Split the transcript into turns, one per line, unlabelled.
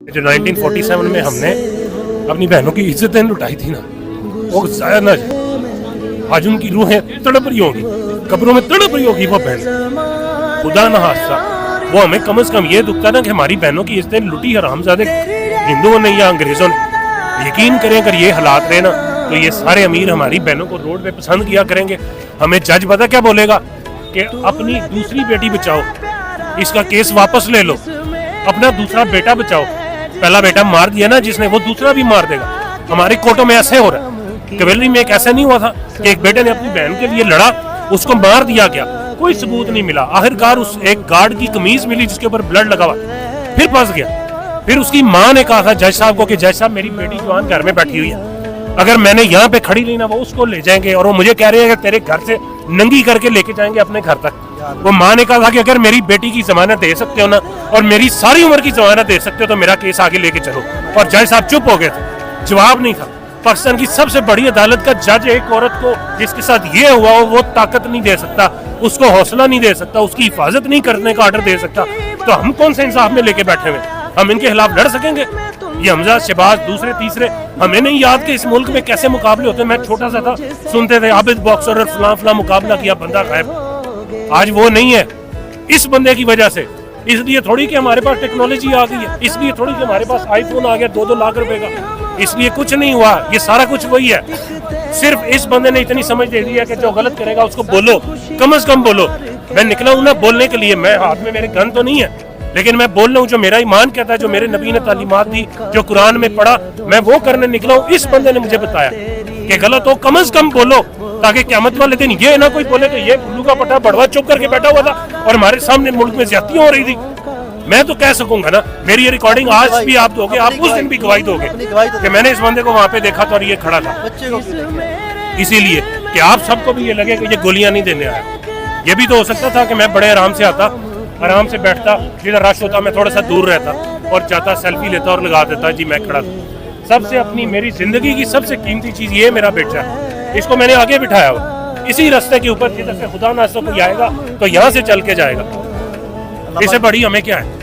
जो 1947 में हमने अपनी बहनों की इज्जतें लुटाई थी ना, वो जाया ना जाए। आज उनकी रूहें तड़प रही होंगी, कब्रों में तड़प रही होगी वो बहन। खुदा ना हादसा, वो हमें कम से कम ये दुखता ना कि हमारी बहनों की इज्जतें लुटी हरामजादे हिंदुओं ने या अंग्रेजों ने। यकीन करें अगर ये हालात रहे ना तो ये सारे अमीर हमारी बहनों को रोड पे पसंद किया करेंगे। हमें जज पता क्या बोलेगा कि अपनी दूसरी बेटी बचाओ, इसका केस वापस ले लो, अपना दूसरा बेटा बचाओ। पहला बेटा मार दिया ना जिसने, वो दूसरा भी मार देगा। हमारे कोर्टों में ऐसे हो रहा है। कवेलरी में एक ऐसा नहीं हुआ था कि एक बेटे ने अपनी बहन के लिए लड़ा, उसको मार दिया गया, कोई सबूत नहीं मिला। आखिरकार उस एक गार्ड की कमीज मिली जिसके ऊपर ब्लड लगा हुआ, फिर फंस गया। फिर उसकी माँ ने कहा था जज साहब को कि जज साहब मेरी बेटी जवान घर में बैठी हुई है, अगर मैंने यहाँ पे खड़ी ली ना वो उसको ले जाएंगे, और वो मुझे कह रहे हैं कि तेरे घर से नंगी करके लेके जाएंगे अपने घर तक। वो माँ ने कहा था कि अगर मेरी बेटी की जमानत दे सकते हो ना और मेरी सारी उम्र की जमानत दे सकते हो तो मेरा केस आगे लेके चलो। और जज साहब चुप हो गए थे, जवाब नहीं था। पाकिस्तान की सबसे बड़ी अदालत का जज एक औरत को जिसके साथ ये हुआ हो वो ताकत नहीं दे सकता, उसको हौसला नहीं दे सकता, उसकी हिफाजत नहीं करने का ऑर्डर दे सकता, तो हम कौन से इंसाफ में लेके बैठे हुए? हम इनके खिलाफ लड़ सकेंगे? ये हमजा शहबाज दूसरे तीसरे, हमें नहीं याद कि इस मुल्क में कैसे मुकाबले होते हैं। मैं छोटा सा था, सुनते थे आबिद बॉक्सर और फलां फलां मुकाबला किया, बंदा गायब। आज वो नहीं है इस बंदे की वजह से। इसलिए थोड़ी कि हमारे पास टेक्नोलॉजी आ गई है, इसलिए थोड़ी कि हमारे पास आईफोन आ गया 2-2 लाख रुपए का, इसलिए कुछ नहीं हुआ। ये सारा कुछ वही है। सिर्फ इस बंदे ने इतनी समझ दे दी है कि जो गलत करेगा उसको बोलो, कम से कम बोलो। मैं निकला हूं ना बोलने के लिए, मैं हाथ में मेरे गन तो नहीं है, लेकिन मैं बोल रहा हूँ जो मेरा ईमान कहता है, जो मेरे नबी ने तालीमात दी, जो कुरान में पढ़ा, मैं वो करने निकला हूँ। इस बंदे ने मुझे बताया कि गलत हो कम से कम बोलो, ताकि क़यामत वाले दिन ये ना कोई बोले कि ये उल्लू का पट्टा बड़वा चुप करके बैठा हुआ था और हमारे सामने मुल्क में ज्यादतियां हो रही थी। मैं तो कह सकूंगा ना, मेरी ये रिकॉर्डिंग आज भी आप दोगे, आप उस दिन भी गवाही दोगे कि मैंने इस बंदे को वहां पे देखा था और ये खड़ा था। इसीलिए कि आप सबको भी ये लगे कि ये गोलियां नहीं देने आया। ये भी तो हो सकता था कि मैं बड़े आराम से आता, आराम से बैठता, जिधर रश होता मैं थोड़ा सा दूर रहता और जाता, सेल्फी लेता और लगा देता जी मैं खड़ा था। सबसे अपनी मेरी जिंदगी की सबसे कीमती चीज ये मेरा बेटा है, इसको मैंने आगे बिठाया हुआ इसी रास्ते के ऊपर, जिधर से खुदा ना कोई आएगा तो यहाँ से चल के जाएगा। इससे बड़ी हमें क्या है।